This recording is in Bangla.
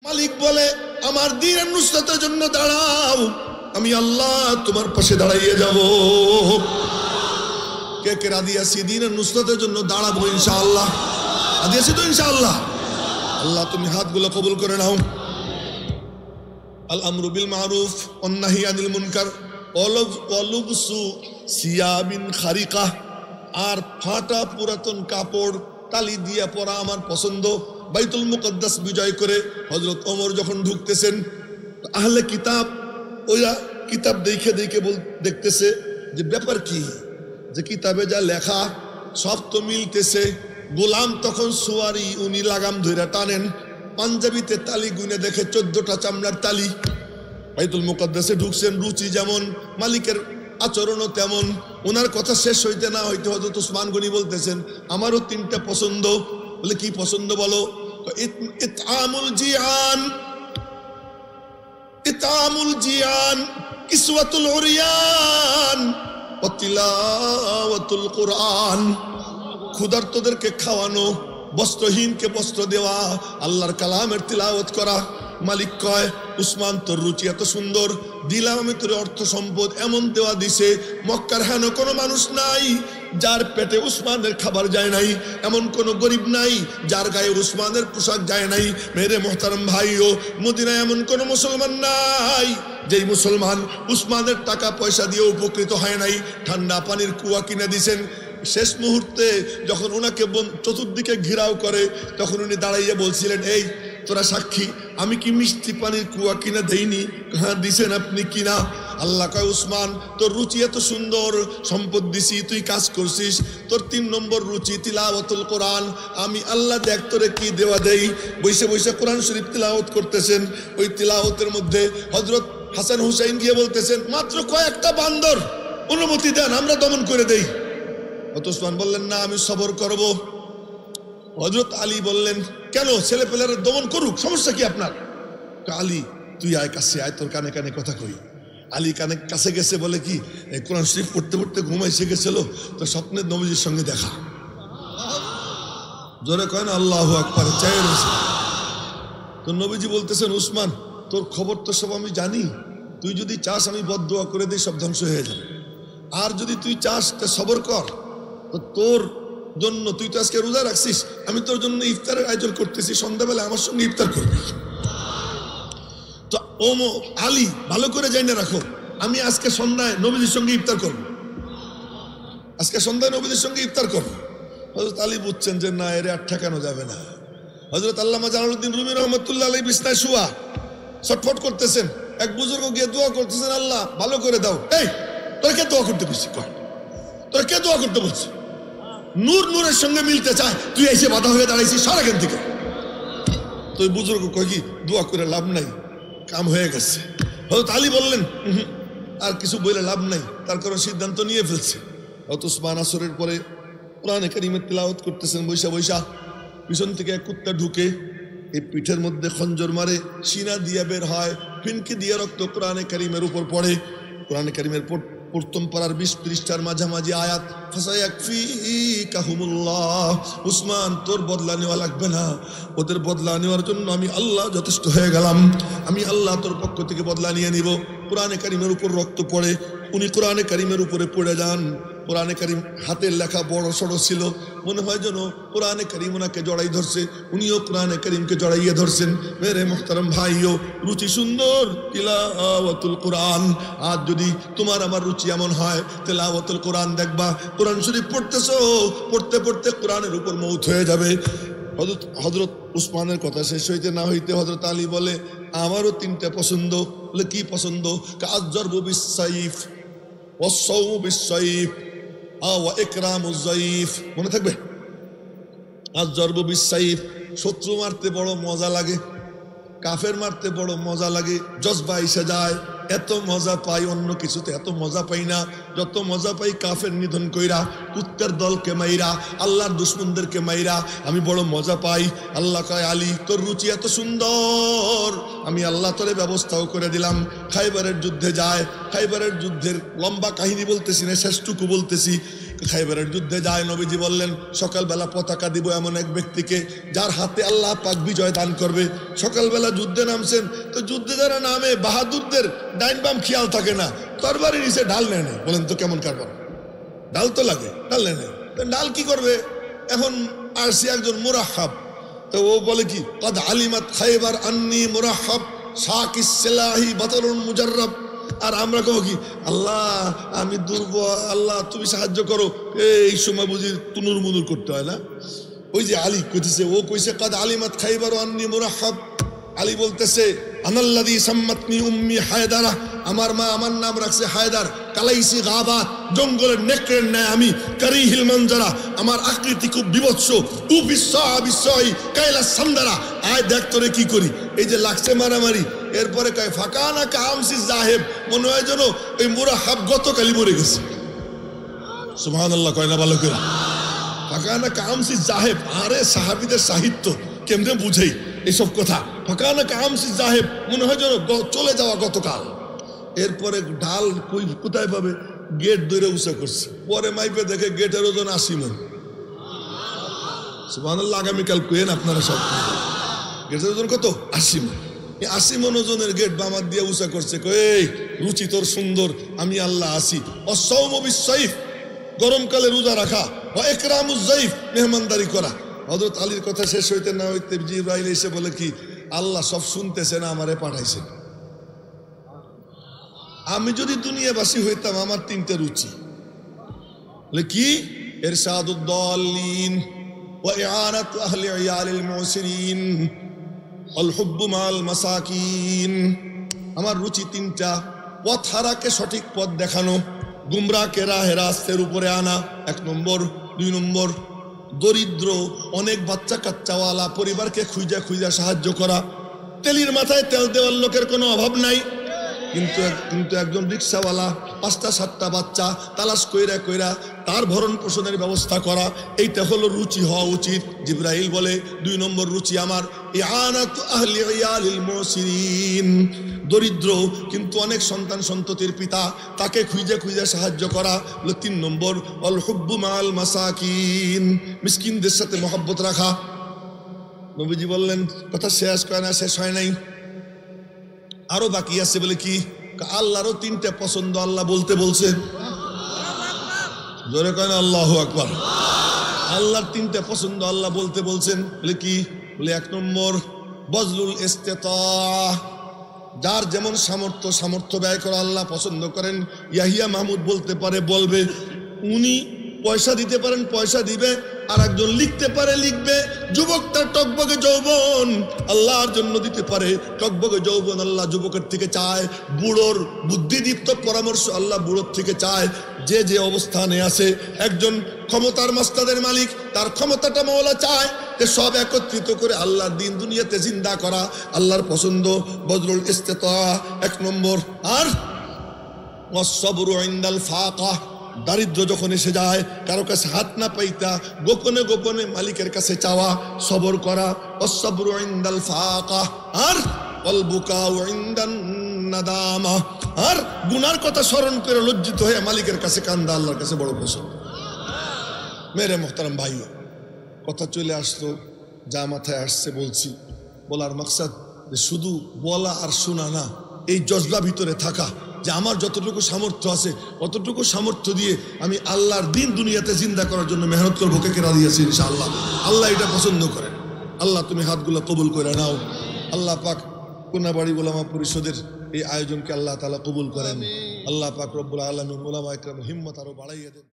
মালিক বলে আমার দ্বীনের নুসরাতের জন্য দাঁড়াও, আমি আল্লাহ তোমার পাশে দাঁড়াইয়ে যাব। কে কে রাজি আছি দ্বীনের নুসরাতের জন্য দাঁড়াবো ইনশাআল্লাহ? রাজি আছি তো ইনশাআল্লাহ? আল্লাহ তুমি হাতগুলো কবুল করে নাও। আল আমরু বিল মারুফ ওয়ান নাহি আনিল মুনকার ওয়ালুবসু সিয়াবিন খারিকা, আর ফাটা পুরাতন কাপড় তালি দিয়া পরা আমার পছন্দ। বাইতুল মুকদ্দাস বিজয় করে হযরত ওমর যখন ঢুকতেছেন, আহলে কিতাব ওরা কিতাব দেখে দেখে দেখতেছে যে ব্যাপার কি, যে কিতাবে যা লেখা সব তো মিলতেছে। গোলাম তখন সুয়ারি, উনি লাগাম ধইরা টানেন, পাঞ্জাবিতে তালি গুনে দেখে 14টা চামড়ার তালি। বাইতুল মুকদ্দাসে ঢুকছেন, রুচি যেমন মালিকের আচরণও তেমন। ওনার কথা শেষ হইতে না হইতে হযরত উসমান গনি বলতেছেন আমারও 3টা পছন্দ। বলে কি পছন্দ বলো? ইতআমুল জিয়ান, ইতআমুল জিয়ান, কিসওয়াতুল উরিয়ান ওয়া তিলাওয়াতুল কুরআন। ক্ষুধার্তদেরকে খাওয়ানো, বস্ত্রহীনকে বস্ত্র দেওয়া, আল্লাহর কালামের তিলাওয়াত করা। মালিক কয় উসমান তোর রুচি এত সুন্দর, দিলাম আমি তোর অর্থ সম্পদ এমন দেওয়া দিছে, মক্কার হেন কোনো মানুষ নাই যার পেটে উসমানের খাবার যায় নাই, এমন কোনো গরিব নাই যার গায়ে উসমানের পোশাক যায় নাই। মেরে মোহতারম ভাইও, মদিনায় এমন কোনো মুসলমান নাই যেই মুসলমান উসমানের টাকা পয়সা দিয়ে উপকৃত হয় নাই। ঠান্ডা পানির কুয়া কিনে দিছেন। শেষ মুহূর্তে যখন ওনাকে চতুর্দিকে ঘেরাও করে, তখন উনি দাঁড়াইয়া বলছিলেন এই তোরা সাক্ষী, আমি কি মিষ্টি পানির কুয়া কিনা দেইনি? হ্যাঁ দিছেন আপনি কিনা। আল্লাহ কয় উসমান তোর রুচি এত সুন্দর, সম্পদ দিছি, তুই কাজ করছিস, তোর 3 নম্বর রুচি তিলাওয়াতুল কোরআন। আমি আল্লাহ দেখ তোরে কি দেওয়া দেই। বসে বসে কোরআন শরীফ তিলাওয়াত করতেছেন। ওই তিলাওয়াতের মধ্যে হযরত হাসান হুসাইন গিয়ে বলতেছেন মাত্র কয়েকটা বান্দর, অনুমতি দেন আমরা দমন করে দেই। উসমান বললেন না, আমি সবর করব। হযরত আলী বললেন কেন, ছেলে পেলেরা দমন করুক, সমস্যা কি আপনার? আলী তুই আয় কাছে আয়, তোর কানে কানে কথা কই। আলী কানে কাছে গেছে, বলে কি কোরআন শরীফ পড়তে পড়তে ঘুমাইছে গেছিল, তো স্বপ্নে নবীজির সঙ্গে দেখা। জোরে কয় না আল্লাহু আকবার। চাই রয়েছে তো নবীজি বলতেছেন উসমান তোর খবর তো সব আমি জানি, তুই যদি চাস আমি বদদুয়া করে দিই, সব ধ্বংস হয়ে যাবে। আর যদি তুই চাস তা সবর কর, তো তোর জন্য, তুই তো আজকে রোজা রাখছিস, আমি তোর জন্য ইফতারের আয়োজন করতেছি, সন্ধ্যাবেলা আমার সঙ্গে ইফতার করবি। তো আলী ভালো করে জানিয়ে রাখো, আমি আজকে সন্ধ্যায় নবীজির সঙ্গে ইফতার করব, আজকে সন্ধ্যায় নবীজির সঙ্গে ইফতার করব। হযরত আলী বুঝছেন যে না, এর আর ঠেকানো যাবে না। হযরত আল্লামা জালালউদ্দিন রুমি রহমাতুল্লাহ আলাইহি বিছনায় শুয়া ছটফট করতেছেন। এক বুজুর্গ গিয়ে দোয়া করতেছেন, আল্লাহ ভালো করে দাও। এই তোরা কে দোয়া করতে বলছিস? তোরা কে দোয়া করতে বলছিস? নূর নূরের সঙ্গে মিলতে চায়, তুই এসে বাধা হয়ে দাঁড়াইছিস সারা এখান থেকে। তো ওই বুজুর্গ কয় কি দোয়া করে লাভ নাই, কাম হয়ে গেছে। হযরত আলী বললেন আর কিছু বলে লাভ নাই, তার কারণ সিদ্ধান্ত নিয়ে ফেলছে। হযরত উসমান আসরের পরে কোরআনে কারীমের তিলাওয়াত করতেছেন বৈশা বৈশা। পিছন থেকে এক কুত্তা ঢুকে এই পিঠের মধ্যে খঞ্জর মারে, সিনা দিয়ে বের হয়, ফিনকি দিয়ে রক্ত কোরআনে কারীমের উপর পড়ে। কোরআনে কারীমের প্রথম পারার 20 পৃষ্ঠার মাঝামাঝি আয়াত, ফাসায়াকফিকাহুমুল্লাহ, উসমান তোর বদলা নেওয়া লাগবে না, ওদের বদলা নেওয়ার জন্য আমি আল্লাহ যথেষ্ট হয়ে গেলাম, আমি আল্লাহ তোর পক্ষ থেকে বদলা নিয়ে নিব। কোরআনে কারীমের উপর রক্ত পড়ে, উনি কোরআনে কারীমের উপরে পড়ে যান। কোরআনে কারীম হাতের লেখা বড় সড়ো ছিল, মনে হয় যেন কোরআনে কারীম ওনাকে জড়াই ধরছে, উনিও কোরআনে কারীমকে জড়াইয়ে ধরছেন। মেরে মুহতারাম ভাইও, রুচি সুন্দর তিলাওয়াতুল কোরআন। আজ যদি তোমার আমার রুচি এমন হয়, তিলাওয়াতুল কোরআন দেখবা, কোরআন শরীফ পড়তেছো, পড়তে পড়তে কোরআনের উপর মৌত হয়ে যাবে। হযরত উসমানের কথা শেষ হইতে না হইতে হযরত আলী বলে আমারও 3টা পছন্দ। বলে কি পছন্দ? আয-যরবু বিস-সাইফ ওয়াস-সাওমু বিস-সাইফ ওয়া ইকরামুজ যায়ীফ। মনে থাকবে? আয-যরবু বিস-সাইফ, শত্রু মারতে বড় মজা লাগে, কাফের মারতে বড় মজা লাগে, জজবা এসে যায়। এত মজা পাই অন্য কিছুতে এত মজা পাই না, যত মজা পাই কাফের নিধন কইরা, কুত্তার দলকে মাইরা, আল্লাহর দুশমনদেরকে মাইরা আমি বড় মজা পাই। আল্লাহ কয় আলী তোর রুচি এত সুন্দর, আমি আল্লাহ তোরে ব্যবস্থাও করে দিলাম। খাইবারের যুদ্ধে যায়, খাইবারের যুদ্ধের লম্বা কাহিনী বলতেছি না, শেষটুকু বলতেছি। খাইবারের যুদ্ধে যায়। নবীজি বললেন সকালবেলা পতাকা দিব এমন এক ব্যক্তিকে যার হাতে আল্লাহ পাক বিজয় দান করবে। সকালবেলা যুদ্ধে নামছেন, তো যুদ্ধে যারা নামে বাহাদুরদের ডাইন বাম খেয়াল থাকে না, তরবারি নিচে ঢাল নেয় না। বলেন তো কেমন কারবার, ডাল তো লাগে, ডাল নেয় না, ডাল কি করবে? এখন আসছে একজন মুরাহাব, তো ও বলে কি কদ আলিমাত খাইবার আন্নি মুরাহাব শাকিস সিলাহি বাতরুন মুজাররাব। আর আমরা কব কি আল্লাহ আমি দুর্বল, আল্লাহ তুমি সাহায্য করো। এই সময় বুঝি তুনুর মুনুর করতে হয় না? ওই যে আলী কইতেছে, ও কইছে কদ আলিমাত খাইবার আন্নি মুরাহাব। আলী বলতেছে আনাল্লাযী সাম্মাতনি উম্মি হায়দারা, আমার মা আমার নাম রাখছে হায়দার। কালাইসি গাবা, জঙ্গলের নেকড়ের ন্যায় আমি। কারিহিল মঞ্জারা, আমার আকৃতি খুব বিভৎস। উবিশ্বই কাইলা সান্দারা, আয় দেখ তোরে কি করি। এই যে লাগছে মারামারি, এরপরে কয় ফাকানা কামসি জাহেব, মনে হয় যেন ওই মুরাহাব গতকালই মরে গেছে। সুবহানাল্লাহ কয় না ভালো করে? ফাকানা কামসি জাহেব, আরে সাহাবীদের সাহিত্য কেমনে বুঝেই এইসব কথা। ফাকানা কামসি জাহেব, মনে হয় যেন চলে যাওয়া গতকাল। এরপরে ঢাল কোথায় পাবে? গেট ধরে উঁচা করছে। পরে মাইপে দেখে গেটের ওজন 80 মণ। সুবহানাল্লাহ, আগামীকাল কেন আপনারা সব গেটের ওজন কত? 80 মণ। 80 মণ ওজনের গেট বামার দিয়ে উঁচা করছে। এই রুচি তোর সুন্দর, আমি আল্লাহ আসি। অসৌম বিসাইফ, গরমকালে রোজা রাখা। একরামুজ জাইফ, মেহমানদারি করা। হযরত আলীর কথা শেষ হইতে না হইতে জিবরাইল এসে বলে কি আল্লাহ সব শুনতেছে না, আমারে পাঠাইছেন। আমি যদি দুনিয়াবাসী হইতাম, আমার 3টে রুচি। বলে কি? ইরশাদুদ দাল্লিন ওয়া ইআনাতু আহলি ইয়ালিল মুসিরিন ওয়াল হুব্বু মাল মাসাকিন। আমার রুচি 3টা। পথ হারাকে সঠিক পথ দেখানো, গুমরাহকে রাহে রাস্তার উপরে আনা 1 নম্বর। 2 নম্বর দরিদ্র অনেক বাচ্চা কাচ্চাওয়ালা পরিবারকে খুঁজা খুঁজা সাহায্য করা। তেলির মাথায় তেল দেওয়ার লোকের কোনো অভাব নাই, কিন্তু একজন রিক্সাওয়ালা 5টা 7টা বাচ্চা তালাশ কইরা কইরা তার ভরণ পোষণের ব্যবস্থা করা, এইটা হলো রুচি হওয়া উচিত। জিবরাইল বলে 2 নম্বর রুচি আমার ইআনাতু আহলি ইয়ালিল মুসিরিন, দরিদ্র কিন্তু অনেক সন্তান সন্ততির পিতা, তাকে খুঁজে খুঁজে সাহায্য করা। 3 নম্বর অল হুব্বু মাল মাসাকিন, মিসকিনদের সাথে মহব্বত রাখা। নবীজি বললেন কথা শেষ করে না, শেষ হয় নাই, আরো বাকি আছে। বলে কি? আল্লাহরও 3টা পছন্দ আল্লাহ বলতে বলছে। জোরে কয় না আল্লাহু আকবার। আল্লাহর 3টা পছন্দ আল্লাহ বলতে বলছেন। বলে কি? বলে 1 নম্বর বজলুল ইস্তিতাআ, যার যেমন সামর্থ্য ব্যয় করা আল্লাহ পছন্দ করেন। ইয়াহিয়া মাহমুদ বলতে পারে, বলবে। উনি পয়সা দিতে পারেন, পয়সা দিবে। আর একজন লিখতে পারে, লিখবে। যুবক তার টকবগে যৌবন আল্লাহর জন্য দিতে পারে। টকবগে যৌবন আল্লাহ যুবকের থেকে চায়। বুড়োর বুদ্ধিদীপ্ত পরামর্শ আল্লাহ বুড়োর থেকে চায়। যে যে অবস্থানে আছে, একজন ক্ষমতার মাস্তাদের মালিক, তার ক্ষমতাটা মাওলা চায় যে সব একত্রিত করে আল্লাহর দিন দুনিয়াতে জিন্দা করা আল্লাহর পছন্দ। বজরুল ইস্তিতাআ 1 নম্বর। আর ওয়াসসাবরু ইনদাল ফাকা, দারিদ্র যখন এসে যায়, কারো কাছে হাত না পাইতা গোপনে গোপনে মালিকের কাছে চাওয়া, সবর করা। ওয়াসসাবরু ইনদাল ফাকা। আর ওয়াল বুকাউ ইনদান নাদামা, আর গুনার কথা স্মরণ করে লজ্জিত হয়ে মালিকের কাছে কান্দা আল্লাহর কাছে বড় পছন্দ। মেরে মোহতারাম ভাইও, কথা চলে আসলো, যা মাথায় আসছে বলছি। বলার মাকসাদ যে শুধু বলা আর শোনা না, এই জজবা ভিতরে থাকা যে আমার যতটুকু সামর্থ্য আছে অতটুকু সামর্থ্য দিয়ে আমি আল্লাহর দিন দুনিয়াতে জিন্দা করার জন্য মেহনত করবো। কে কে রাজি আছি ইনশাআল্লাহ? আল্লাহ এটা পছন্দ করেন। আল্লাহ তুমি হাতগুলো কবুল করে নাও। আল্লাহ পাক কোনাবাড়ি উলামা পরিষদের এই আয়োজনকে আল্লাহ তাআলা কবুল করেন। আল্লাহ পাক রব্বুল আলামিন উলামা ইকরামের হিম্মত আরো বাড়াইয়া দেন।